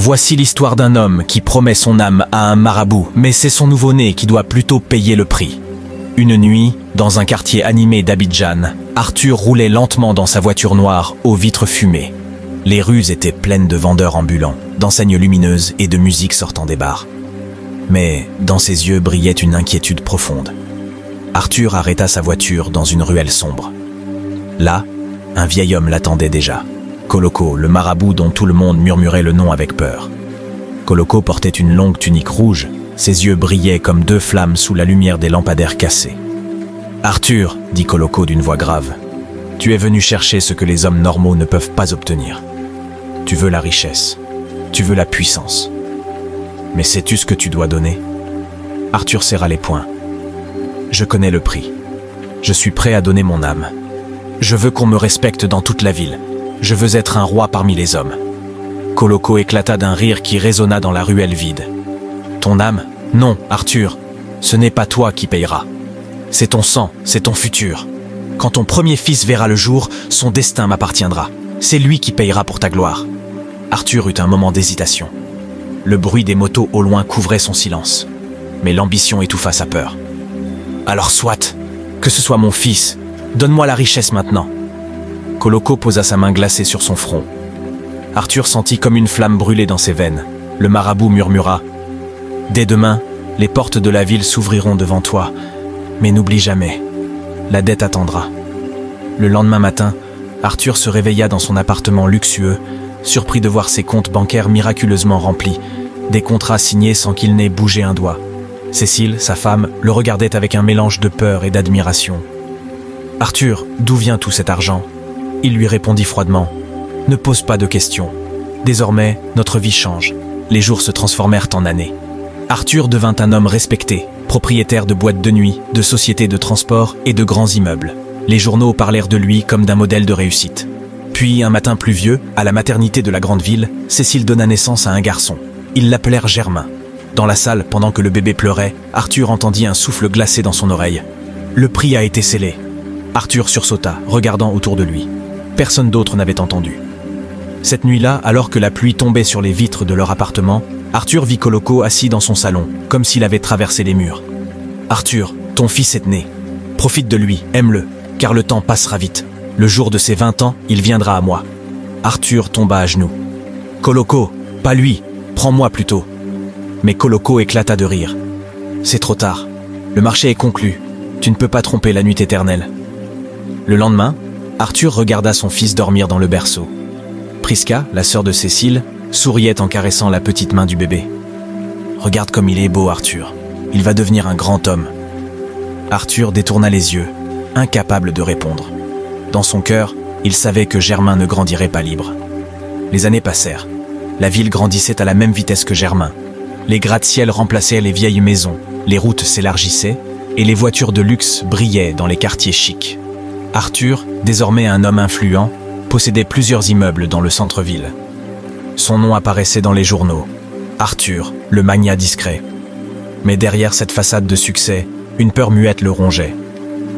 Voici l'histoire d'un homme qui promet son âme à un marabout, mais c'est son nouveau-né qui doit plutôt payer le prix. Une nuit, dans un quartier animé d'Abidjan, Arthur roulait lentement dans sa voiture noire aux vitres fumées. Les rues étaient pleines de vendeurs ambulants, d'enseignes lumineuses et de musique sortant des bars. Mais dans ses yeux brillait une inquiétude profonde. Arthur arrêta sa voiture dans une ruelle sombre. Là, un vieil homme l'attendait déjà. Koloko, le marabout dont tout le monde murmurait le nom avec peur. Koloko portait une longue tunique rouge, ses yeux brillaient comme deux flammes sous la lumière des lampadaires cassés. « Arthur, dit Koloko d'une voix grave, tu es venu chercher ce que les hommes normaux ne peuvent pas obtenir. Tu veux la richesse, tu veux la puissance. Mais sais-tu ce que tu dois donner ?» Arthur serra les poings. « Je connais le prix. Je suis prêt à donner mon âme. Je veux qu'on me respecte dans toute la ville. Je veux être un roi parmi les hommes. » Koloko éclata d'un rire qui résonna dans la ruelle vide. « Ton âme? Non, Arthur, ce n'est pas toi qui payeras. C'est ton sang, c'est ton futur. Quand ton premier fils verra le jour, son destin m'appartiendra. C'est lui qui payera pour ta gloire. » Arthur eut un moment d'hésitation. Le bruit des motos au loin couvrait son silence. Mais l'ambition étouffa sa peur. « Alors soit, que ce soit mon fils, donne-moi la richesse maintenant. » Koloko posa sa main glacée sur son front. Arthur sentit comme une flamme brûler dans ses veines. Le marabout murmura « Dès demain, les portes de la ville s'ouvriront devant toi. Mais n'oublie jamais, la dette attendra. » Le lendemain matin, Arthur se réveilla dans son appartement luxueux, surpris de voir ses comptes bancaires miraculeusement remplis, des contrats signés sans qu'il n'ait bougé un doigt. Cécile, sa femme, le regardait avec un mélange de peur et d'admiration. « Arthur, d'où vient tout cet argent ?» Il lui répondit froidement « Ne pose pas de questions. Désormais, notre vie change. » Les jours se transformèrent en années. Arthur devint un homme respecté, propriétaire de boîtes de nuit, de sociétés de transport et de grands immeubles. Les journaux parlèrent de lui comme d'un modèle de réussite. Puis, un matin pluvieux, à la maternité de la grande ville, Cécile donna naissance à un garçon. Ils l'appelèrent Germain. Dans la salle, pendant que le bébé pleurait, Arthur entendit un souffle glacé dans son oreille. Le prix a été scellé. Arthur sursauta, regardant autour de lui. Personne d'autre n'avait entendu. Cette nuit-là, alors que la pluie tombait sur les vitres de leur appartement, Arthur vit Koloko assis dans son salon, comme s'il avait traversé les murs. « Arthur, ton fils est né. Profite de lui, aime-le, car le temps passera vite. Le jour de ses 20 ans, il viendra à moi. » Arthur tomba à genoux. « Koloko, pas lui, prends-moi plutôt. » Mais Koloko éclata de rire. « C'est trop tard. Le marché est conclu. Tu ne peux pas tromper la nuit éternelle. » Le lendemain, Arthur regarda son fils dormir dans le berceau. Priska, la sœur de Cécile, souriait en caressant la petite main du bébé. « Regarde comme il est beau, Arthur. Il va devenir un grand homme. » Arthur détourna les yeux, incapable de répondre. Dans son cœur, il savait que Germain ne grandirait pas libre. Les années passèrent. La ville grandissait à la même vitesse que Germain. Les gratte-ciel remplaçaient les vieilles maisons, les routes s'élargissaient et les voitures de luxe brillaient dans les quartiers chics. Arthur, désormais un homme influent, possédait plusieurs immeubles dans le centre-ville. Son nom apparaissait dans les journaux. Arthur, le magnat discret. Mais derrière cette façade de succès, une peur muette le rongeait.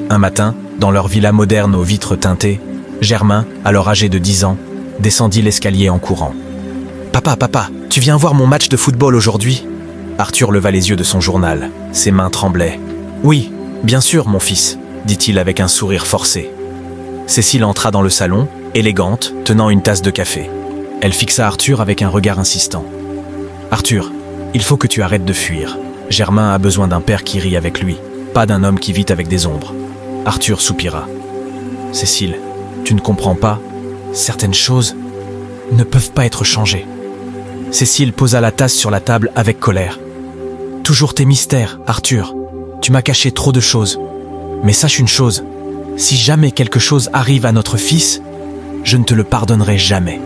Un matin, dans leur villa moderne aux vitres teintées, Germain, alors âgé de 10 ans, descendit l'escalier en courant. « Papa, tu viens voir mon match de football aujourd'hui ?» Arthur leva les yeux de son journal. Ses mains tremblaient. « Oui, bien sûr, mon fils, » dit-il avec un sourire forcé. Cécile entra dans le salon, élégante, tenant une tasse de café. Elle fixa Arthur avec un regard insistant. « Arthur, il faut que tu arrêtes de fuir. Germain a besoin d'un père qui rit avec lui, pas d'un homme qui vit avec des ombres. » Arthur soupira. « Cécile, tu ne comprends pas. Certaines choses ne peuvent pas être changées. » Cécile posa la tasse sur la table avec colère. « Toujours tes mystères, Arthur. Tu m'as caché trop de choses. Mais sache une chose, si jamais quelque chose arrive à notre fils, je ne te le pardonnerai jamais. »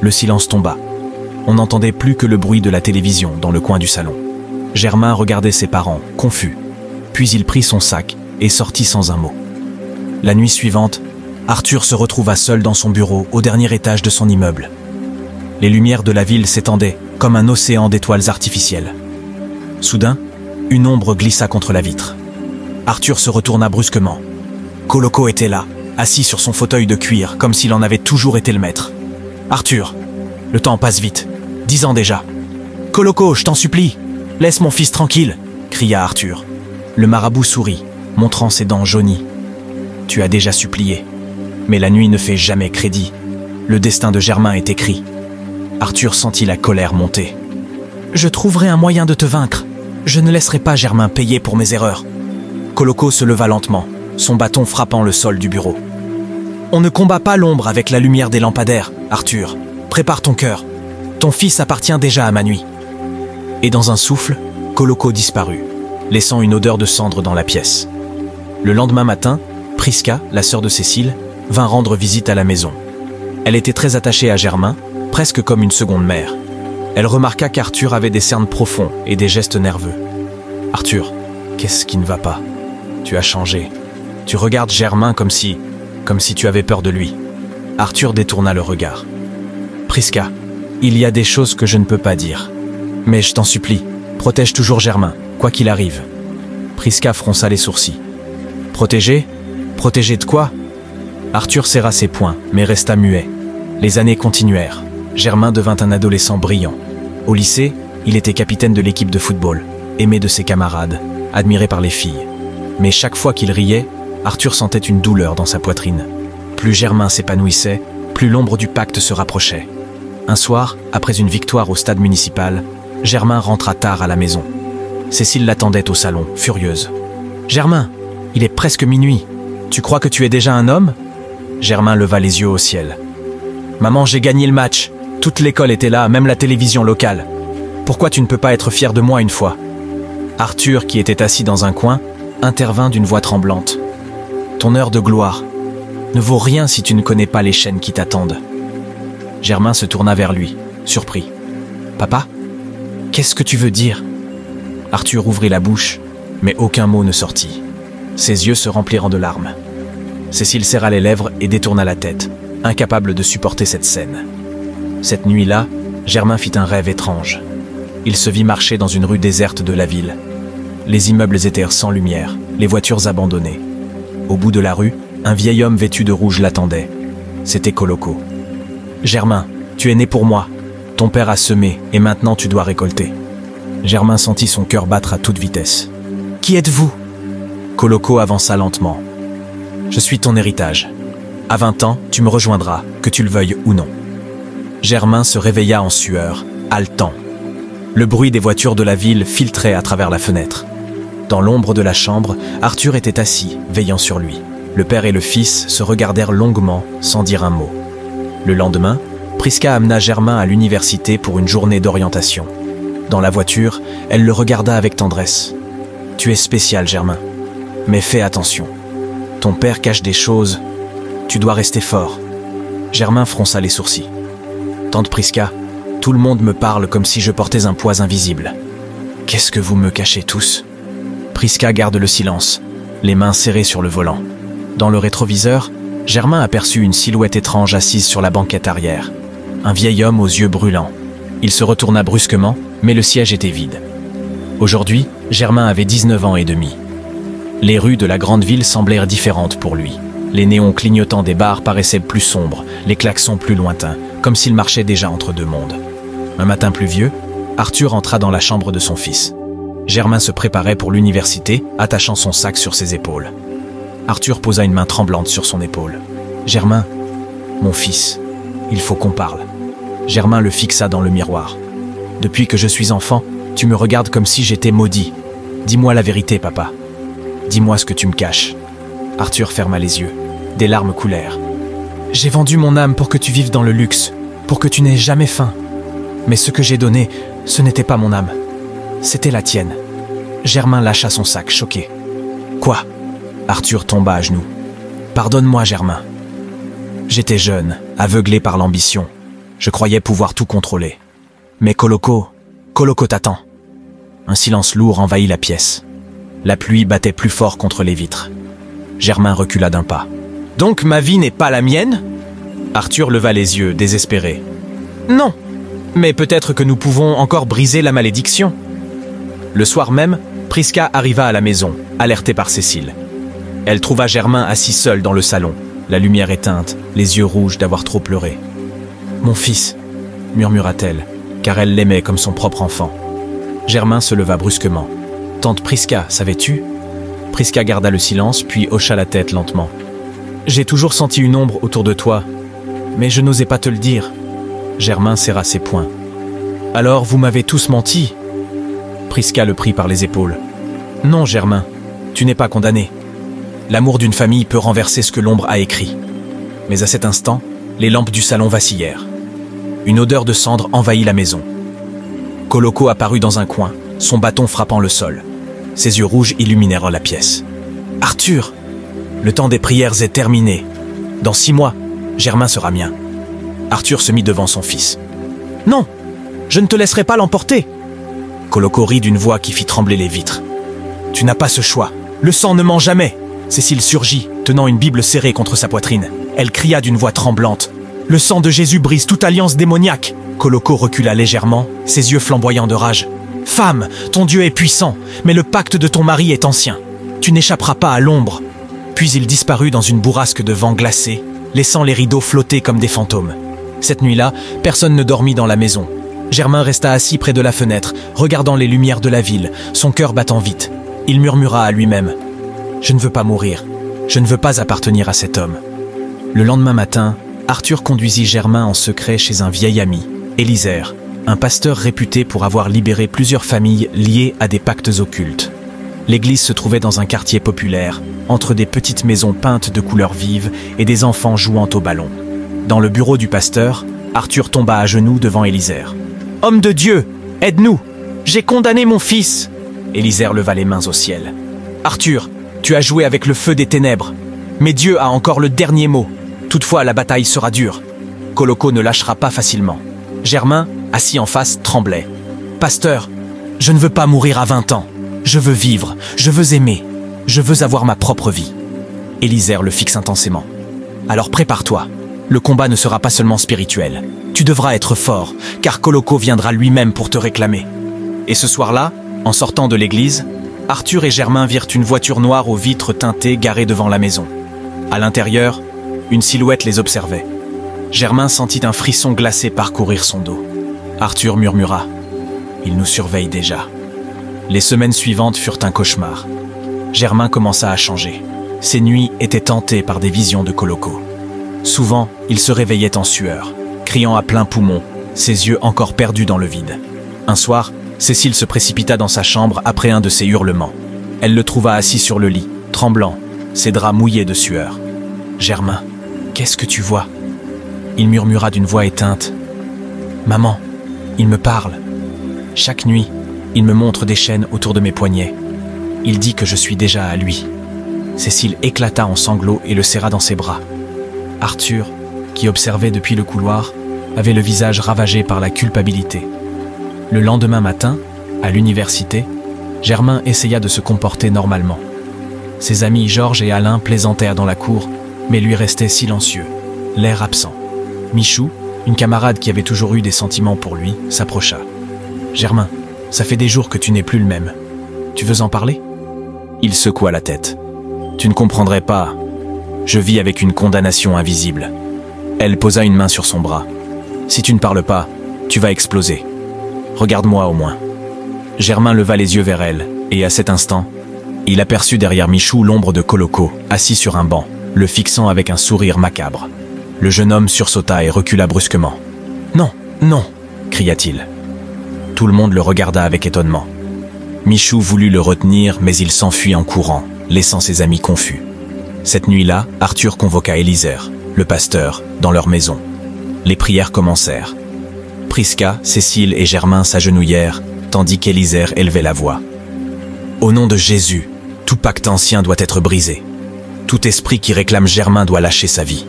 Le silence tomba. On n'entendait plus que le bruit de la télévision dans le coin du salon. Germain regardait ses parents, confus. Puis il prit son sac et sortit sans un mot. La nuit suivante, Arthur se retrouva seul dans son bureau au dernier étage de son immeuble. Les lumières de la ville s'étendaient comme un océan d'étoiles artificielles. Soudain, une ombre glissa contre la vitre. Arthur se retourna brusquement. Koloko était là, assis sur son fauteuil de cuir, comme s'il en avait toujours été le maître. « Arthur, le temps passe vite. 10 ans déjà. Coloco, je t'en supplie, laisse mon fils tranquille, cria Arthur. Le marabout sourit, montrant ses dents jaunies. Tu as déjà supplié, mais la nuit ne fait jamais crédit. Le destin de Germain est écrit. Arthur sentit la colère monter. Je trouverai un moyen de te vaincre. Je ne laisserai pas Germain payer pour mes erreurs. Coloco se leva lentement, son bâton frappant le sol du bureau. On ne combat pas l'ombre avec la lumière des lampadaires, Arthur. Prépare ton cœur. Ton fils appartient déjà à ma nuit. Et dans un souffle, Coloco disparut, laissant une odeur de cendre dans la pièce. Le lendemain matin, Prisca, la sœur de Cécile, vint rendre visite à la maison. Elle était très attachée à Germain, presque comme une seconde mère. Elle remarqua qu'Arthur avait des cernes profonds et des gestes nerveux. « Arthur, qu'est-ce qui ne va pas? Tu as changé. Tu regardes Germain comme si tu avais peur de lui. » Arthur détourna le regard. « Prisca, il y a des choses que je ne peux pas dire. Mais je t'en supplie, protège toujours Germain, quoi qu'il arrive. » Prisca fronça les sourcils. « Protéger? Protéger de quoi ?» Arthur serra ses poings, mais resta muet. Les années continuèrent. Germain devint un adolescent brillant. Au lycée, il était capitaine de l'équipe de football, aimé de ses camarades, admiré par les filles. Mais chaque fois qu'il riait, Arthur sentait une douleur dans sa poitrine. Plus Germain s'épanouissait, plus l'ombre du pacte se rapprochait. Un soir, après une victoire au stade municipal, Germain rentra tard à la maison. Cécile l'attendait au salon, furieuse. « Germain, il est presque minuit. Tu crois que tu es déjà un homme ?» Germain leva les yeux au ciel. « Maman, j'ai gagné le match. Toute l'école était là, même la télévision locale. Pourquoi tu ne peux pas être fier de moi une fois ?» Arthur, qui était assis dans un coin, intervint d'une voix tremblante. « Ton heure de gloire ne vaut rien si tu ne connais pas les chaînes qui t'attendent. » Germain se tourna vers lui, surpris. « Papa, qu'est-ce que tu veux dire ?» Arthur ouvrit la bouche, mais aucun mot ne sortit. Ses yeux se remplirent de larmes. Cécile serra les lèvres et détourna la tête, incapable de supporter cette scène. Cette nuit-là, Germain fit un rêve étrange. Il se vit marcher dans une rue déserte de la ville. Les immeubles étaient sans lumière, les voitures abandonnées. Au bout de la rue, un vieil homme vêtu de rouge l'attendait. C'était Coloco. « Germain, tu es né pour moi. Ton père a semé et maintenant tu dois récolter. » Germain sentit son cœur battre à toute vitesse. « Qui êtes-vous » Coloco avança lentement. « Je suis ton héritage. À 20 ans, tu me rejoindras, que tu le veuilles ou non. » Germain se réveilla en sueur, haletant. Le bruit des voitures de la ville filtrait à travers la fenêtre. Dans l'ombre de la chambre, Arthur était assis, veillant sur lui. Le père et le fils se regardèrent longuement, sans dire un mot. Le lendemain, Prisca amena Germain à l'université pour une journée d'orientation. Dans la voiture, elle le regarda avec tendresse. « Tu es spécial, Germain. Mais fais attention. Ton père cache des choses. Tu dois rester fort. » Germain fronça les sourcils. « Tante Prisca, tout le monde me parle comme si je portais un poids invisible. Qu'est-ce que vous me cachez tous ?» Prisca garde le silence, les mains serrées sur le volant. Dans le rétroviseur, Germain aperçut une silhouette étrange assise sur la banquette arrière. Un vieil homme aux yeux brûlants. Il se retourna brusquement, mais le siège était vide. Aujourd'hui, Germain avait 19 ans et demi. Les rues de la grande ville semblèrent différentes pour lui. Les néons clignotants des bars paraissaient plus sombres, les klaxons plus lointains, comme s'il marchait déjà entre deux mondes. Un matin pluvieux, Arthur entra dans la chambre de son fils. Germain se préparait pour l'université, attachant son sac sur ses épaules. Arthur posa une main tremblante sur son épaule. « Germain, mon fils, il faut qu'on parle. » Germain le fixa dans le miroir. « Depuis que je suis enfant, tu me regardes comme si j'étais maudit. Dis-moi la vérité, papa. Dis-moi ce que tu me caches. » Arthur ferma les yeux. Des larmes coulèrent. « J'ai vendu mon âme pour que tu vives dans le luxe, pour que tu n'aies jamais faim. Mais ce que j'ai donné, ce n'était pas mon âme. C'était la tienne. » Germain lâcha son sac, choqué. « Quoi ?» Arthur tomba à genoux. « Pardonne-moi, Germain. J'étais jeune, aveuglé par l'ambition. Je croyais pouvoir tout contrôler. Mais Coloco t'attend. » Un silence lourd envahit la pièce. La pluie battait plus fort contre les vitres. Germain recula d'un pas. « Donc ma vie n'est pas la mienne ?» Arthur leva les yeux, désespéré. « Non, mais peut-être que nous pouvons encore briser la malédiction. » Le soir même, Prisca arriva à la maison, alertée par Cécile. Elle trouva Germain assis seul dans le salon, la lumière éteinte, les yeux rouges d'avoir trop pleuré. « Mon fils, » murmura-t-elle, car elle l'aimait comme son propre enfant. Germain se leva brusquement. « Tante Prisca, savais-tu » Prisca garda le silence, puis hocha la tête lentement. « J'ai toujours senti une ombre autour de toi, mais je n'osais pas te le dire. » Germain serra ses poings. « Alors vous m'avez tous menti ?» Prisca le prit par les épaules. « Non, Germain, tu n'es pas condamné. L'amour d'une famille peut renverser ce que l'ombre a écrit. » Mais à cet instant, les lampes du salon vacillèrent. Une odeur de cendre envahit la maison. Koloko apparut dans un coin, son bâton frappant le sol. Ses yeux rouges illuminèrent la pièce. « Arthur, le temps des prières est terminé. Dans 6 mois, Germain sera mien. » Arthur se mit devant son fils. « Non, je ne te laisserai pas l'emporter !» Koloko rit d'une voix qui fit trembler les vitres. « Tu n'as pas ce choix. Le sang ne ment jamais !» Cécile surgit, tenant une Bible serrée contre sa poitrine. Elle cria d'une voix tremblante. « Le sang de Jésus brise toute alliance démoniaque !» Koloko recula légèrement, ses yeux flamboyants de rage. « Femme, ton Dieu est puissant, mais le pacte de ton mari est ancien. Tu n'échapperas pas à l'ombre. » Puis il disparut dans une bourrasque de vent glacé, laissant les rideaux flotter comme des fantômes. Cette nuit-là, personne ne dormit dans la maison. Germain resta assis près de la fenêtre, regardant les lumières de la ville, son cœur battant vite. Il murmura à lui-même. « Je ne veux pas mourir. Je ne veux pas appartenir à cet homme. » Le lendemain matin, Arthur conduisit Germain en secret chez un vieil ami, Élisère, un pasteur réputé pour avoir libéré plusieurs familles liées à des pactes occultes. L'église se trouvait dans un quartier populaire, entre des petites maisons peintes de couleurs vives et des enfants jouant au ballon. Dans le bureau du pasteur, Arthur tomba à genoux devant Élisère. « Homme de Dieu, aide-nous! J'ai condamné mon fils !» Élisère leva les mains au ciel. « Arthur, tu as joué avec le feu des ténèbres, mais Dieu a encore le dernier mot. Toutefois, la bataille sera dure. Koloko ne lâchera pas facilement. » Germain, assis en face, tremblait. « Pasteur, je ne veux pas mourir à 20 ans. Je veux vivre, je veux aimer, je veux avoir ma propre vie. » Élisère le fixe intensément. « Alors prépare-toi. Le combat ne sera pas seulement spirituel. Tu devras être fort, car Koloko viendra lui-même pour te réclamer. » Et ce soir-là, en sortant de l'église, Arthur et Germain virent une voiture noire aux vitres teintées garée devant la maison. À l'intérieur, une silhouette les observait. Germain sentit un frisson glacé parcourir son dos. Arthur murmura. « Il nous surveille déjà. » Les semaines suivantes furent un cauchemar. Germain commença à changer. Ses nuits étaient hantées par des visions de Koloko. Souvent, il se réveillait en sueur, criant à plein poumon, ses yeux encore perdus dans le vide. Un soir, Cécile se précipita dans sa chambre après un de ses hurlements. Elle le trouva assis sur le lit, tremblant, ses draps mouillés de sueur. « Germain, qu'est-ce que tu vois ?» Il murmura d'une voix éteinte. « Maman, il me parle. Chaque nuit, il me montre des chaînes autour de mes poignets. Il dit que je suis déjà à lui. » Cécile éclata en sanglots et le serra dans ses bras. Arthur, qui observait depuis le couloir, avait le visage ravagé par la culpabilité. Le lendemain matin, à l'université, Germain essaya de se comporter normalement. Ses amis Georges et Alain plaisantèrent dans la cour, mais lui restaient silencieux, l'air absent. Michou, une camarade qui avait toujours eu des sentiments pour lui, s'approcha. « Germain, ça fait des jours que tu n'es plus le même. Tu veux en parler ?» Il secoua la tête. « Tu ne comprendrais pas. Je vis avec une condamnation invisible. » Elle posa une main sur son bras. « Si tu ne parles pas, tu vas exploser. Regarde-moi au moins. » Germain leva les yeux vers elle, et à cet instant, il aperçut derrière Michou l'ombre de Koloko, assis sur un banc, le fixant avec un sourire macabre. Le jeune homme sursauta et recula brusquement. « Non, non !» cria-t-il. Tout le monde le regarda avec étonnement. Michou voulut le retenir, mais il s'enfuit en courant, laissant ses amis confus. Cette nuit-là, Arthur convoqua Élisère, le pasteur, dans leur maison. Les prières commencèrent. Prisca, Cécile et Germain s'agenouillèrent, tandis qu'Élisère élevait la voix. « Au nom de Jésus, tout pacte ancien doit être brisé. Tout esprit qui réclame Germain doit lâcher sa vie. »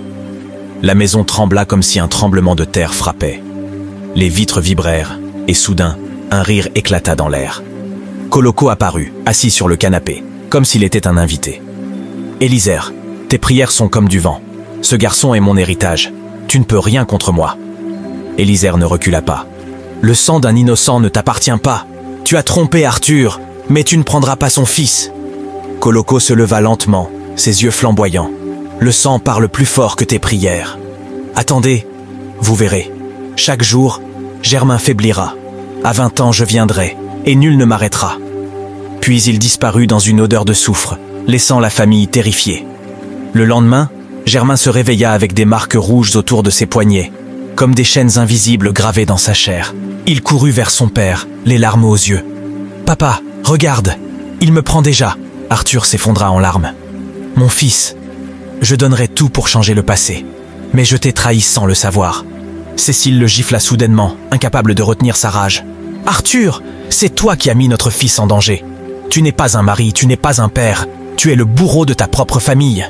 La maison trembla comme si un tremblement de terre frappait. Les vitres vibrèrent, et soudain, un rire éclata dans l'air. Koloko apparut, assis sur le canapé, comme s'il était un invité. « Élisère, tes prières sont comme du vent. Ce garçon est mon héritage. Tu ne peux rien contre moi. » Élisère ne recula pas. « Le sang d'un innocent ne t'appartient pas. Tu as trompé Arthur, mais tu ne prendras pas son fils. » Koloko se leva lentement, ses yeux flamboyants. « Le sang parle plus fort que tes prières. Attendez, vous verrez. Chaque jour, Germain faiblira. À 20 ans, je viendrai, et nul ne m'arrêtera. Puis il disparut dans une odeur de soufre, laissant la famille terrifiée. Le lendemain, Germain se réveilla avec des marques rouges autour de ses poignets, comme des chaînes invisibles gravées dans sa chair. Il courut vers son père, les larmes aux yeux. « Papa, regarde, il me prend déjà !» Arthur s'effondra en larmes. « Mon fils, je donnerais tout pour changer le passé, mais je t'ai trahi sans le savoir. » Cécile le gifla soudainement, incapable de retenir sa rage. « Arthur, c'est toi qui as mis notre fils en danger. Tu n'es pas un mari, tu n'es pas un père, tu es le bourreau de ta propre famille. »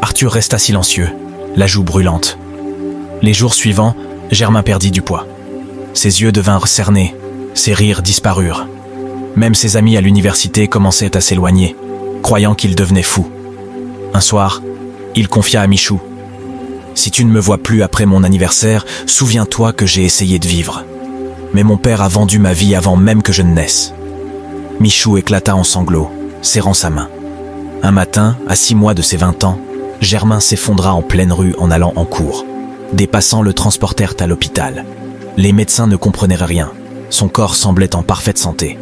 Arthur resta silencieux, la joue brûlante. Les jours suivants, Germain perdit du poids. Ses yeux devinrent cernés, ses rires disparurent. Même ses amis à l'université commençaient à s'éloigner, croyant qu'il devenait fou. Un soir, il confia à Michou. « Si tu ne me vois plus après mon anniversaire, souviens-toi que j'ai essayé de vivre. Mais mon père a vendu ma vie avant même que je ne naisse. » Michou éclata en sanglots, serrant sa main. Un matin, à 6 mois de ses 20 ans, Germain s'effondra en pleine rue en allant en cours. Des passants le transportèrent à l'hôpital. Les médecins ne comprenaient rien. Son corps semblait en parfaite santé.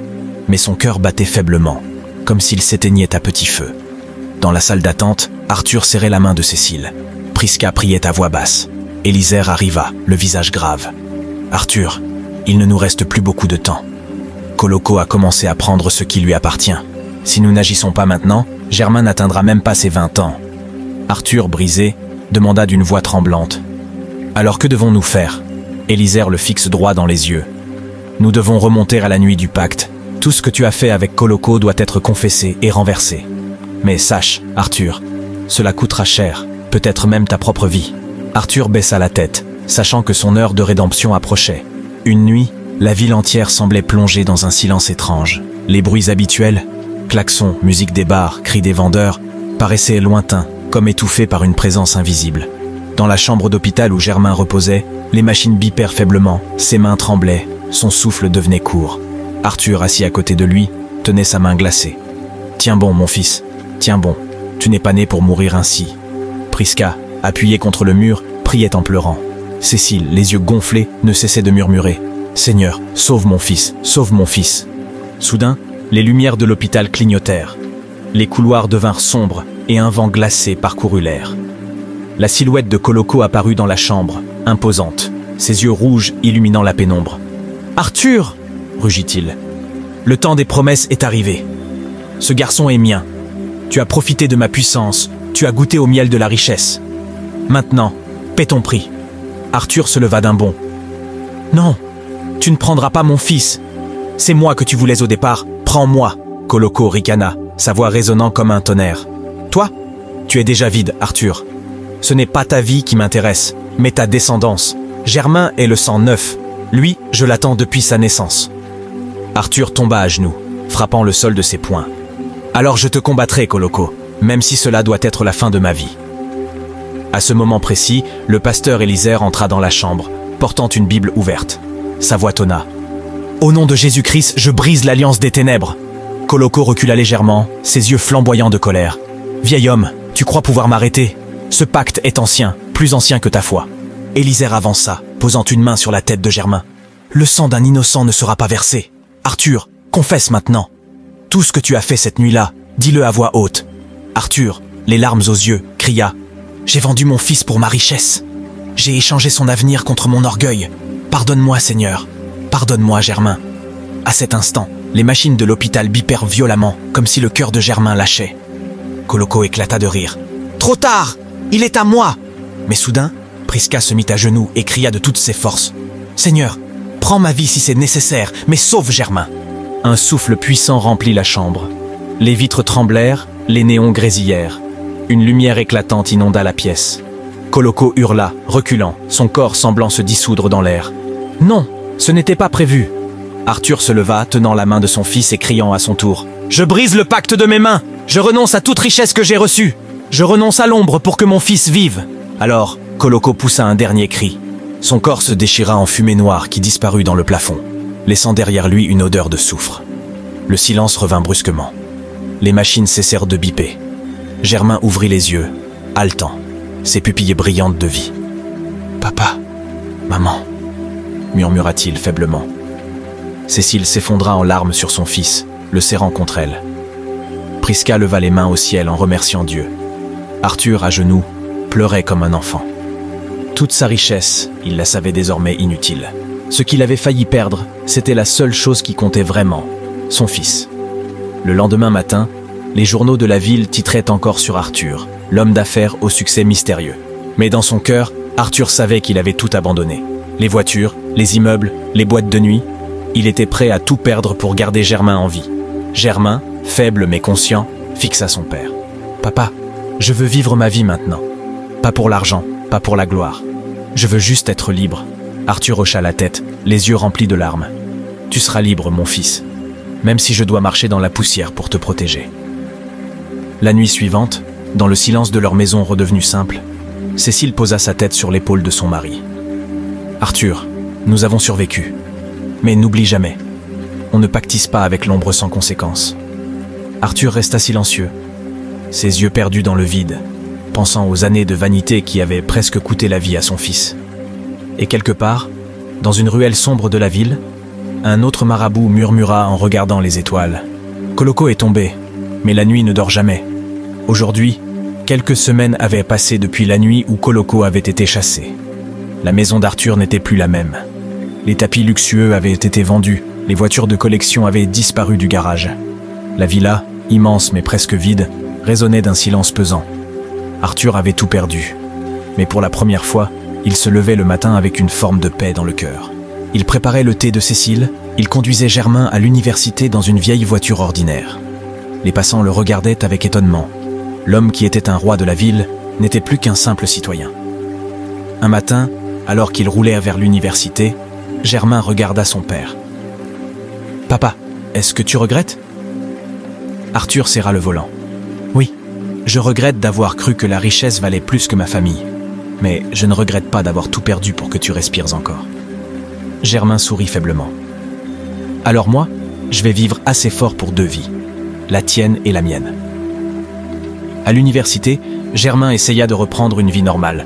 Mais son cœur battait faiblement, comme s'il s'éteignait à petit feu. Dans la salle d'attente, Arthur serrait la main de Cécile. Prisca priait à voix basse. Élisère arriva, le visage grave. « Arthur, il ne nous reste plus beaucoup de temps. Koloko a commencé à prendre ce qui lui appartient. Si nous n'agissons pas maintenant, Germain n'atteindra même pas ses 20 ans. » Arthur, brisé, demanda d'une voix tremblante. « Alors que devons-nous faire ?» Élisère le fixe droit dans les yeux. « Nous devons remonter à la nuit du pacte. Tout ce que tu as fait avec Koloko doit être confessé et renversé. Mais sache, Arthur, cela coûtera cher, peut-être même ta propre vie. » Arthur baissa la tête, sachant que son heure de rédemption approchait. Une nuit, la ville entière semblait plongée dans un silence étrange. Les bruits habituels, klaxons, musique des bars, cris des vendeurs, paraissaient lointains, comme étouffés par une présence invisible. Dans la chambre d'hôpital où Germain reposait, les machines bipèrent faiblement, ses mains tremblaient, son souffle devenait court. Arthur, assis à côté de lui, tenait sa main glacée. « Tiens bon, mon fils, tiens bon, tu n'es pas né pour mourir ainsi. » Prisca, appuyée contre le mur, priait en pleurant. Cécile, les yeux gonflés, ne cessait de murmurer « Seigneur, sauve mon fils, sauve mon fils !» Soudain, les lumières de l'hôpital clignotèrent. Les couloirs devinrent sombres et un vent glacé parcourut l'air. La silhouette de Koloko apparut dans la chambre, imposante, ses yeux rouges illuminant la pénombre. « Arthur !» rugit-il. « Le temps des promesses est arrivé. Ce garçon est mien. Tu as profité de ma puissance, tu as goûté au miel de la richesse. Maintenant, paie ton prix. » Arthur se leva d'un bond. « Non, tu ne prendras pas mon fils. C'est moi que tu voulais au départ, prends-moi !» Koloko ricana, sa voix résonnant comme un tonnerre. « Toi, tu es déjà vide, Arthur. Ce n'est pas ta vie qui m'intéresse, mais ta descendance. Germain est le sang neuf. Lui, je l'attends depuis sa naissance. » Arthur tomba à genoux, frappant le sol de ses poings. « Alors je te combattrai, Koloko, même si cela doit être la fin de ma vie. » À ce moment précis, le pasteur Élisère entra dans la chambre, portant une Bible ouverte. Sa voix tonna. « Au nom de Jésus-Christ, je brise l'alliance des ténèbres. » Koloko recula légèrement, ses yeux flamboyants de colère. « Vieil homme, tu crois pouvoir m'arrêter? Ce pacte est ancien, plus ancien que ta foi. » Élisère avança, posant une main sur la tête de Germain. « Le sang d'un innocent ne sera pas versé. Arthur, confesse maintenant. Tout ce que tu as fait cette nuit-là, dis-le à voix haute. » Arthur, les larmes aux yeux, cria. « J'ai vendu mon fils pour ma richesse. J'ai échangé son avenir contre mon orgueil. Pardonne-moi, Seigneur. Pardonne-moi, Germain. » À cet instant, les machines de l'hôpital bipèrent violemment, comme si le cœur de Germain lâchait. Koloko éclata de rire. « Trop tard! Il est à moi !» Mais soudain, Prisca se mit à genoux et cria de toutes ses forces. « Seigneur, prends ma vie si c'est nécessaire, mais sauve Germain !» Un souffle puissant remplit la chambre. Les vitres tremblèrent, les néons grésillèrent. Une lumière éclatante inonda la pièce. Koloko hurla, reculant, son corps semblant se dissoudre dans l'air. « Non, ce n'était pas prévu !» Arthur se leva, tenant la main de son fils et criant à son tour. « Je brise le pacte de mes mains! Je renonce à toute richesse que j'ai reçue! Je renonce à l'ombre pour que mon fils vive !» Alors, Koloko poussa un dernier cri. Son corps se déchira en fumée noire qui disparut dans le plafond, laissant derrière lui une odeur de soufre. Le silence revint brusquement. Les machines cessèrent de biper. Germain ouvrit les yeux, haletant, ses pupilles brillantes de vie. « Papa, maman, murmura-t-il faiblement. Cécile s'effondra en larmes sur son fils, le serrant contre elle. Prisca leva les mains au ciel en remerciant Dieu. Arthur, à genoux, pleurait comme un enfant. Toute sa richesse, il la savait désormais inutile. Ce qu'il avait failli perdre, c'était la seule chose qui comptait vraiment, son fils. Le lendemain matin, les journaux de la ville titraient encore sur Arthur, l'homme d'affaires au succès mystérieux. Mais dans son cœur, Arthur savait qu'il avait tout abandonné. Les voitures, les immeubles, les boîtes de nuit. Il était prêt à tout perdre pour garder Germain en vie. Germain, faible mais conscient, fixa son père. « Papa, je veux vivre ma vie maintenant. Pas pour l'argent, pas pour la gloire. Je veux juste être libre. » Arthur hocha la tête, les yeux remplis de larmes. « Tu seras libre, mon fils, même si je dois marcher dans la poussière pour te protéger. » La nuit suivante, dans le silence de leur maison redevenue simple, Cécile posa sa tête sur l'épaule de son mari. « Arthur, nous avons survécu. Mais n'oublie jamais, on ne pactise pas avec l'ombre sans conséquence. » Arthur resta silencieux, ses yeux perdus dans le vide, pensant aux années de vanité qui avaient presque coûté la vie à son fils. Et quelque part, dans une ruelle sombre de la ville, un autre marabout murmura en regardant les étoiles. « Koloko est tombé, mais la nuit ne dort jamais. » Aujourd'hui, quelques semaines avaient passé depuis la nuit où Koloko avait été chassé. La maison d'Arthur n'était plus la même. Les tapis luxueux avaient été vendus, les voitures de collection avaient disparu du garage. La villa, immense mais presque vide, résonnait d'un silence pesant. Arthur avait tout perdu. Mais pour la première fois, il se levait le matin avec une forme de paix dans le cœur. Il préparait le thé de Cécile, il conduisait Germain à l'université dans une vieille voiture ordinaire. Les passants le regardaient avec étonnement. L'homme qui était un roi de la ville n'était plus qu'un simple citoyen. Un matin, alors qu'ils roulaient vers l'université, Germain regarda son père. « Papa, est-ce que tu regrettes ?» Arthur serra le volant. « Oui, je regrette d'avoir cru que la richesse valait plus que ma famille. Mais je ne regrette pas d'avoir tout perdu pour que tu respires encore. » Germain sourit faiblement. « Alors moi, je vais vivre assez fort pour 2 vies, la tienne et la mienne. » À l'université, Germain essaya de reprendre une vie normale,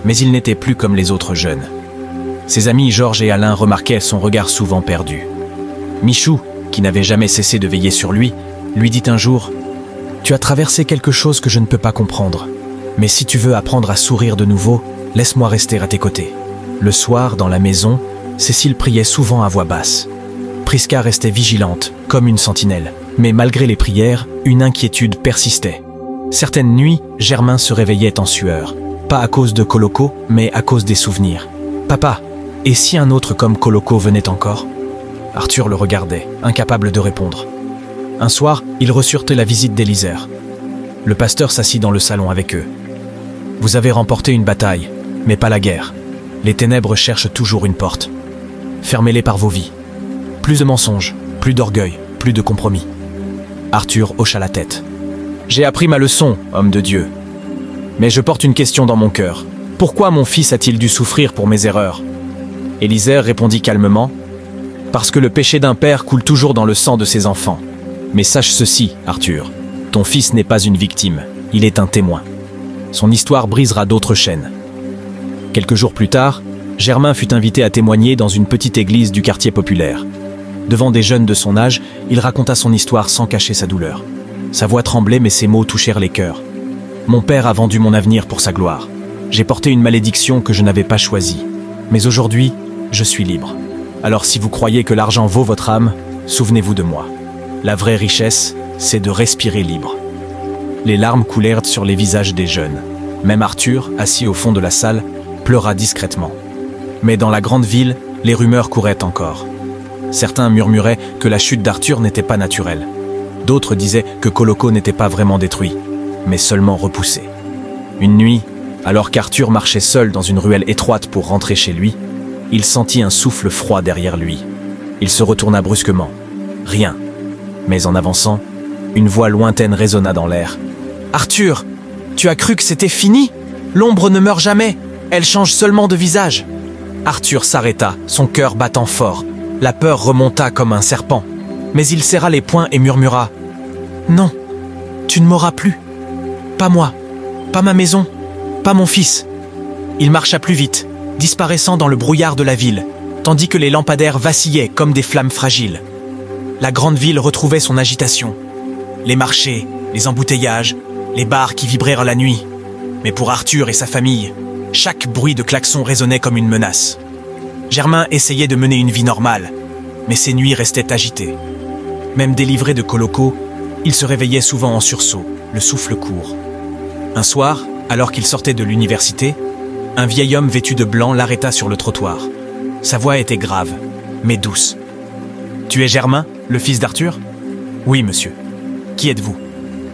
mais il n'était plus comme les autres jeunes. Ses amis Georges et Alain remarquaient son regard souvent perdu. Michou, qui n'avait jamais cessé de veiller sur lui, lui dit un jour « Tu as traversé quelque chose que je ne peux pas comprendre. Mais si tu veux apprendre à sourire de nouveau, laisse-moi rester à tes côtés. » Le soir, dans la maison, Cécile priait souvent à voix basse. Prisca restait vigilante, comme une sentinelle. Mais malgré les prières, une inquiétude persistait. Certaines nuits, Germain se réveillait en sueur. Pas à cause de Koloko, mais à cause des souvenirs. « Papa, et si un autre comme Koloko venait encore ?» Arthur le regardait, incapable de répondre. Un soir, ils reçurent la visite d'Élisère. Le pasteur s'assit dans le salon avec eux. « Vous avez remporté une bataille, mais pas la guerre. Les ténèbres cherchent toujours une porte. Fermez-les par vos vies. Plus de mensonges, plus d'orgueil, plus de compromis. » Arthur hocha la tête. « J'ai appris ma leçon, homme de Dieu. Mais je porte une question dans mon cœur. Pourquoi mon fils a-t-il dû souffrir pour mes erreurs ?» Élisère répondit calmement. « Parce que le péché d'un père coule toujours dans le sang de ses enfants. Mais sache ceci, Arthur, ton fils n'est pas une victime, il est un témoin. Son histoire brisera d'autres chaînes. » Quelques jours plus tard, Germain fut invité à témoigner dans une petite église du quartier populaire. Devant des jeunes de son âge, il raconta son histoire sans cacher sa douleur. Sa voix tremblait, mais ses mots touchèrent les cœurs. « Mon père a vendu mon avenir pour sa gloire. J'ai porté une malédiction que je n'avais pas choisie. Mais aujourd'hui, je suis libre. Alors si vous croyez que l'argent vaut votre âme, souvenez-vous de moi. La vraie richesse, c'est de respirer libre. » Les larmes coulèrent sur les visages des jeunes. Même Arthur, assis au fond de la salle, pleura discrètement. Mais dans la grande ville, les rumeurs couraient encore. Certains murmuraient que la chute d'Arthur n'était pas naturelle. D'autres disaient que Koloko n'était pas vraiment détruit, mais seulement repoussé. Une nuit, alors qu'Arthur marchait seul dans une ruelle étroite pour rentrer chez lui, il sentit un souffle froid derrière lui. Il se retourna brusquement. Rien. Mais en avançant, une voix lointaine résonna dans l'air. « Arthur, tu as cru que c'était fini? L'ombre ne meurt jamais, elle change seulement de visage. » Arthur s'arrêta, son cœur battant fort. La peur remonta comme un serpent. Mais il serra les poings et murmura « Non, tu ne m'auras plus. Pas moi, pas ma maison, pas mon fils. » Il marcha plus vite, disparaissant dans le brouillard de la ville. tandis que les lampadaires vacillaient comme des flammes fragiles. La grande ville retrouvait son agitation. Les marchés, les embouteillages, les bars qui vibrèrent la nuit. Mais pour Arthur et sa famille, chaque bruit de klaxon résonnait comme une menace. Germain essayait de mener une vie normale, mais ses nuits restaient agitées. Même délivré de Coloco, il se réveillait souvent en sursaut, le souffle court. Un soir, alors qu'il sortait de l'université, un vieil homme vêtu de blanc l'arrêta sur le trottoir. Sa voix était grave, mais douce. « Tu es Germain, le fils d'Arthur ?»« Oui, monsieur. »« Qui êtes-vous »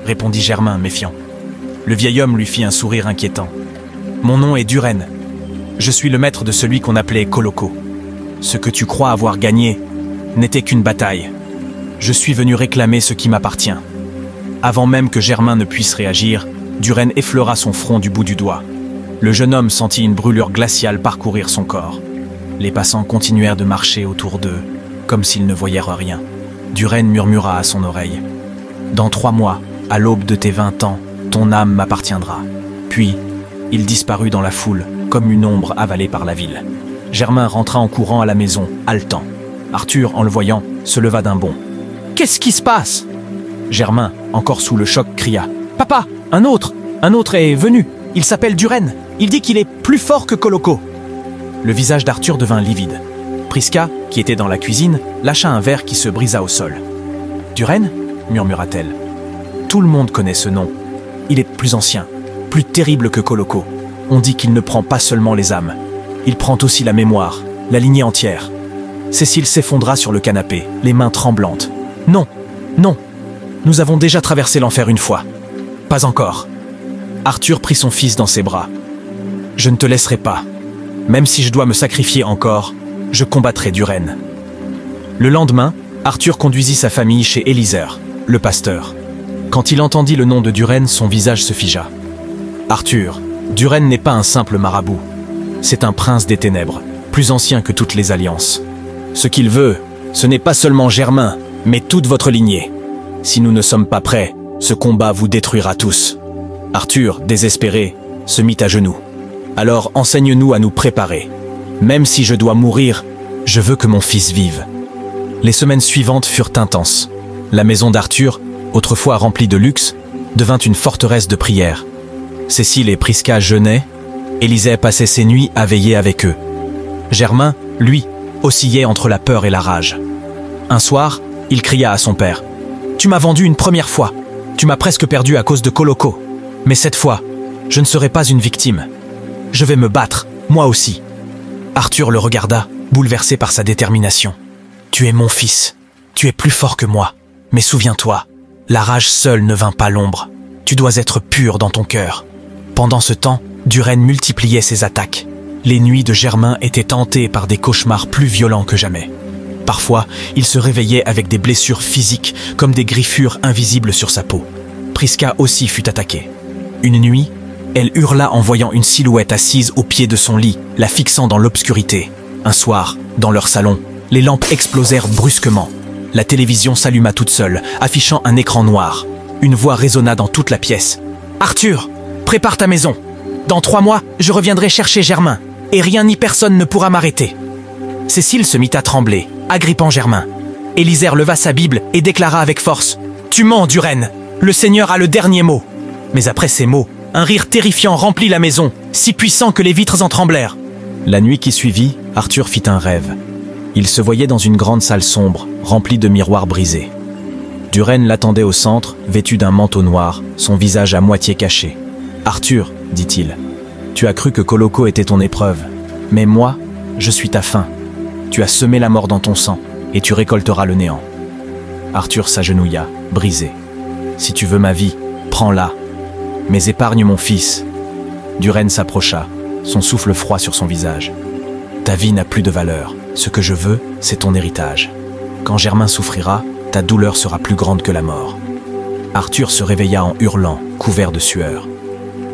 répondit Germain, méfiant. Le vieil homme lui fit un sourire inquiétant. « Mon nom est Duren. Je suis le maître de celui qu'on appelait Coloco. Ce que tu crois avoir gagné n'était qu'une bataille. Je suis venu réclamer ce qui m'appartient. » Avant même que Germain ne puisse réagir, Duren effleura son front du bout du doigt. Le jeune homme sentit une brûlure glaciale parcourir son corps. Les passants continuèrent de marcher autour d'eux, comme s'ils ne voyaient rien. Duren murmura à son oreille. « Dans 3 mois, à l'aube de tes 20 ans, ton âme m'appartiendra. » Puis, il disparut dans la foule, comme une ombre avalée par la ville. Germain rentra en courant à la maison, haletant. Arthur, en le voyant, se leva d'un bond. « Qu'est-ce qui se passe ?» Germain, encore sous le choc, cria. « Papa, un autre est venu. Il s'appelle Duren. Il dit qu'il est plus fort que Coloco. » Le visage d'Arthur devint livide. Prisca, qui était dans la cuisine, lâcha un verre qui se brisa au sol. « Duren » murmura-t-elle. « Tout le monde connaît ce nom. Il est plus ancien, plus terrible que Coloco. On dit qu'il ne prend pas seulement les âmes. Il prend aussi la mémoire, la lignée entière. » Cécile s'effondra sur le canapé, les mains tremblantes. « Non, non, nous avons déjà traversé l'enfer une fois. Pas encore. » Arthur prit son fils dans ses bras. « Je ne te laisserai pas. Même si je dois me sacrifier encore, je combattrai Duren. » Le lendemain, Arthur conduisit sa famille chez Élisère, le pasteur. Quand il entendit le nom de Duren, son visage se figea. « Arthur, Duren n'est pas un simple marabout. C'est un prince des ténèbres, plus ancien que toutes les alliances. Ce qu'il veut, ce n'est pas seulement Germain, mais toute votre lignée. Si nous ne sommes pas prêts, ce combat vous détruira tous. » Arthur, désespéré, se mit à genoux. « Alors enseigne-nous à nous préparer. Même si je dois mourir, je veux que mon fils vive. » Les semaines suivantes furent intenses. La maison d'Arthur, autrefois remplie de luxe, devint une forteresse de prières. Cécile et Prisca jeûnaient, Élisée passait ses nuits à veiller avec eux. Germain, lui, oscillait entre la peur et la rage. Un soir, il cria à son père. « Tu m'as vendu une première fois. Tu m'as presque perdu à cause de Coloco. Mais cette fois, je ne serai pas une victime. Je vais me battre, moi aussi. » Arthur le regarda, bouleversé par sa détermination. « Tu es mon fils. Tu es plus fort que moi. Mais souviens-toi, la rage seule ne vainc pas l'ombre. Tu dois être pur dans ton cœur. » Pendant ce temps, Duren multipliait ses attaques. Les nuits de Germain étaient hantées par des cauchemars plus violents que jamais. Parfois, il se réveillait avec des blessures physiques, comme des griffures invisibles sur sa peau. Prisca aussi fut attaquée. Une nuit, elle hurla en voyant une silhouette assise au pied de son lit, la fixant dans l'obscurité. Un soir, dans leur salon, les lampes explosèrent brusquement. La télévision s'alluma toute seule, affichant un écran noir. Une voix résonna dans toute la pièce. « Arthur, prépare ta maison. Dans 3 mois, je reviendrai chercher Germain, et rien ni personne ne pourra m'arrêter. » Cécile se mit à trembler, agrippant Germain. Élisère leva sa Bible et déclara avec force. « Tu mens, Duren. Le Seigneur a le dernier mot. » Mais après ces mots, un rire terrifiant remplit la maison, si puissant que les vitres en tremblèrent. La nuit qui suivit, Arthur fit un rêve. Il se voyait dans une grande salle sombre, remplie de miroirs brisés. Duren l'attendait au centre, vêtu d'un manteau noir, son visage à moitié caché. « Arthur, dit-il, tu as cru que Coloco était ton épreuve. Mais moi, je suis ta fin. Tu as semé la mort dans ton sang, et tu récolteras le néant. » Arthur s'agenouilla, brisé. « Si tu veux ma vie, prends-la. Mais épargne mon fils. » Duren s'approcha, son souffle froid sur son visage. « Ta vie n'a plus de valeur. Ce que je veux, c'est ton héritage. Quand Germain souffrira, ta douleur sera plus grande que la mort. » Arthur se réveilla en hurlant, couvert de sueur.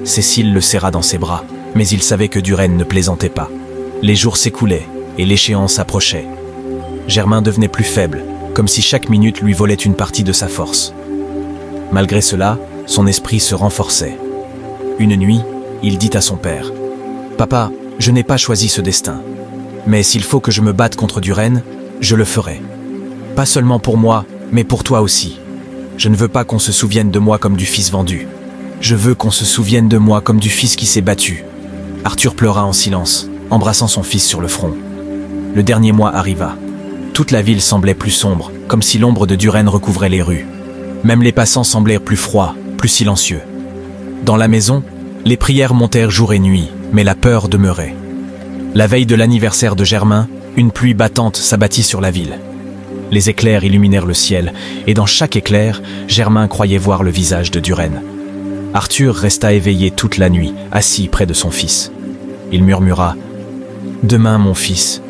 Cécile le serra dans ses bras, mais il savait que Duren ne plaisantait pas. Les jours s'écoulaient et l'échéance approchait. Germain devenait plus faible, comme si chaque minute lui volait une partie de sa force. Malgré cela, son esprit se renforçait. Une nuit, il dit à son père « Papa, je n'ai pas choisi ce destin. Mais s'il faut que je me batte contre Duren, je le ferai. Pas seulement pour moi, mais pour toi aussi. Je ne veux pas qu'on se souvienne de moi comme du fils vendu. Je veux qu'on se souvienne de moi comme du fils qui s'est battu. Arthur pleura en silence, embrassant son fils sur le front. Le dernier mois arriva. Toute la ville semblait plus sombre, comme si l'ombre de Duren recouvrait les rues. Même les passants semblaient plus froids, plus silencieux. Dans la maison, les prières montèrent jour et nuit, mais la peur demeurait. La veille de l'anniversaire de Germain, une pluie battante s'abattit sur la ville. Les éclairs illuminèrent le ciel, et dans chaque éclair, Germain croyait voir le visage de Duren. Arthur resta éveillé toute la nuit, assis près de son fils. Il murmura « Demain, mon fils,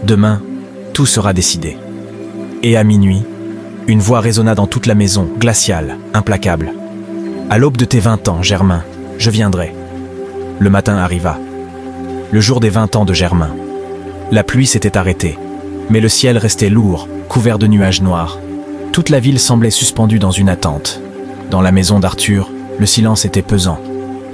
demain, tout sera décidé. » Et à minuit, une voix résonna dans toute la maison, glaciale, implacable. « À l'aube de tes 20 ans, Germain, je viendrai. » Le matin arriva. Le jour des 20 ans de Germain. La pluie s'était arrêtée, mais le ciel restait lourd, couvert de nuages noirs. Toute la ville semblait suspendue dans une attente. Dans la maison d'Arthur, le silence était pesant.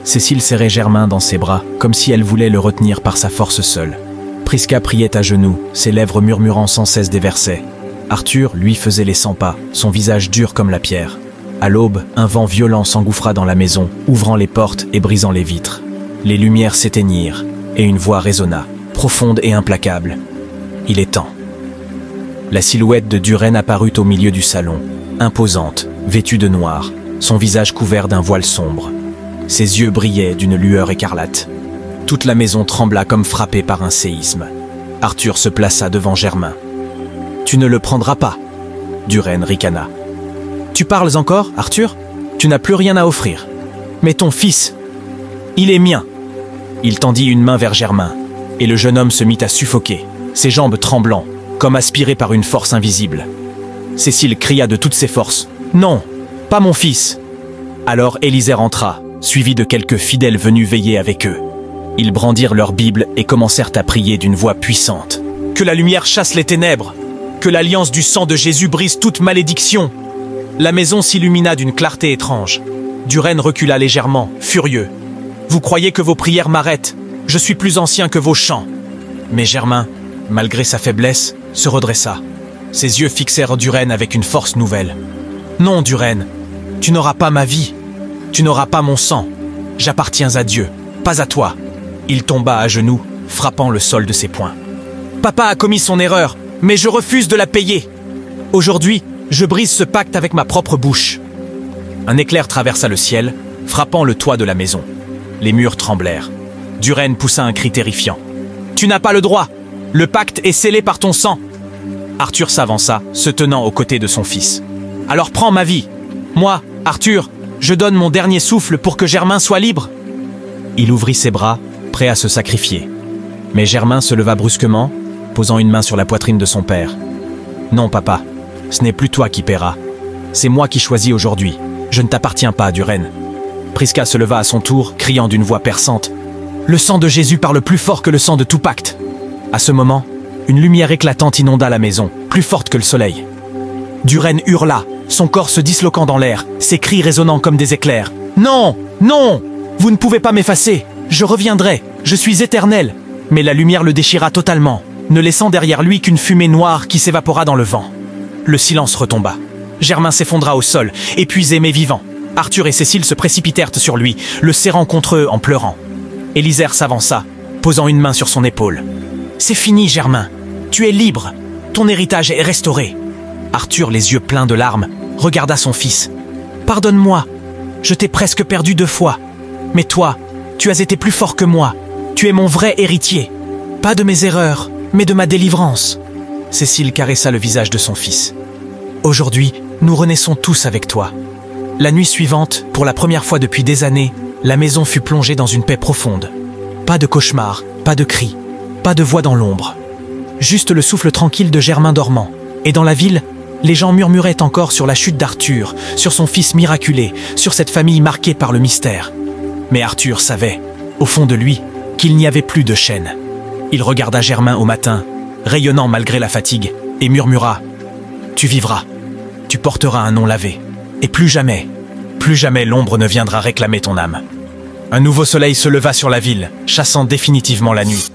Cécile serrait Germain dans ses bras, comme si elle voulait le retenir par sa force seule. Prisca priait à genoux, ses lèvres murmurant sans cesse des versets. Arthur, lui, faisait les 100 pas, son visage dur comme la pierre. À l'aube, un vent violent s'engouffra dans la maison, ouvrant les portes et brisant les vitres. Les lumières s'éteignirent, et une voix résonna, profonde et implacable. « Il est temps. » La silhouette de Duren apparut au milieu du salon, imposante, vêtue de noir, son visage couvert d'un voile sombre. Ses yeux brillaient d'une lueur écarlate. Toute la maison trembla comme frappée par un séisme. Arthur se plaça devant Germain. « Tu ne le prendras pas !» Duren ricana. « Tu parles encore, Arthur? Tu n'as plus rien à offrir. Mais ton fils, il est mien !» Il tendit une main vers Germain, et le jeune homme se mit à suffoquer, ses jambes tremblant, comme aspirées par une force invisible. Cécile cria de toutes ses forces « Non, pas mon fils !» Alors Élisée rentra, suivi de quelques fidèles venus veiller avec eux. Ils brandirent leur Bible et commencèrent à prier d'une voix puissante. « Que la lumière chasse les ténèbres! Que l'alliance du sang de Jésus brise toute malédiction !» La maison s'illumina d'une clarté étrange. Duren recula légèrement, furieux. « Vous croyez que vos prières m'arrêtent? Je suis plus ancien que vos chants. » Mais Germain, malgré sa faiblesse, se redressa. Ses yeux fixèrent Duren avec une force nouvelle. « Non, Duren, tu n'auras pas ma vie. Tu n'auras pas mon sang. J'appartiens à Dieu, pas à toi. » Il tomba à genoux, frappant le sol de ses poings. « Papa a commis son erreur, mais je refuse de la payer. Aujourd'hui, je brise ce pacte avec ma propre bouche. » Un éclair traversa le ciel, frappant le toit de la maison. Les murs tremblèrent. Duren poussa un cri terrifiant. « Tu n'as pas le droit! Le pacte est scellé par ton sang !» Arthur s'avança, se tenant aux côtés de son fils. « Alors prends ma vie! Moi, Arthur, je donne mon dernier souffle pour que Germain soit libre !» Il ouvrit ses bras, prêt à se sacrifier. Mais Germain se leva brusquement, posant une main sur la poitrine de son père. « Non, papa, ce n'est plus toi qui paieras. C'est moi qui choisis aujourd'hui. Je ne t'appartiens pas, Duren. » Prisca se leva à son tour, criant d'une voix perçante. « Le sang de Jésus parle plus fort que le sang de tout pacte !» À ce moment, une lumière éclatante inonda la maison, plus forte que le soleil. Duren hurla, son corps se disloquant dans l'air, ses cris résonnant comme des éclairs. « Non! Non! Vous ne pouvez pas m'effacer! Je reviendrai! Je suis éternel !» Mais la lumière le déchira totalement, ne laissant derrière lui qu'une fumée noire qui s'évapora dans le vent. Le silence retomba. Germain s'effondra au sol, épuisé mais vivant. Arthur et Cécile se précipitèrent sur lui, le serrant contre eux en pleurant. Élisère s'avança, posant une main sur son épaule. « C'est fini, Germain. Tu es libre. Ton héritage est restauré. » Arthur, les yeux pleins de larmes, regarda son fils. « Pardonne-moi. Je t'ai presque perdu 2 fois. Mais toi, tu as été plus fort que moi. Tu es mon vrai héritier. Pas de mes erreurs, mais de ma délivrance. » Cécile caressa le visage de son fils. « Aujourd'hui, nous renaissons tous avec toi. » La nuit suivante, pour la première fois depuis des années, la maison fut plongée dans une paix profonde. Pas de cauchemars, pas de cris, pas de voix dans l'ombre. Juste le souffle tranquille de Germain dormant. Et dans la ville, les gens murmuraient encore sur la chute d'Arthur, sur son fils miraculé, sur cette famille marquée par le mystère. Mais Arthur savait, au fond de lui, qu'il n'y avait plus de chaîne. Il regarda Germain au matin, rayonnant malgré la fatigue, et murmura « Tu vivras, tu porteras un nom lavé, et plus jamais l'ombre ne viendra réclamer ton âme. » Un nouveau soleil se leva sur la ville, chassant définitivement la nuit.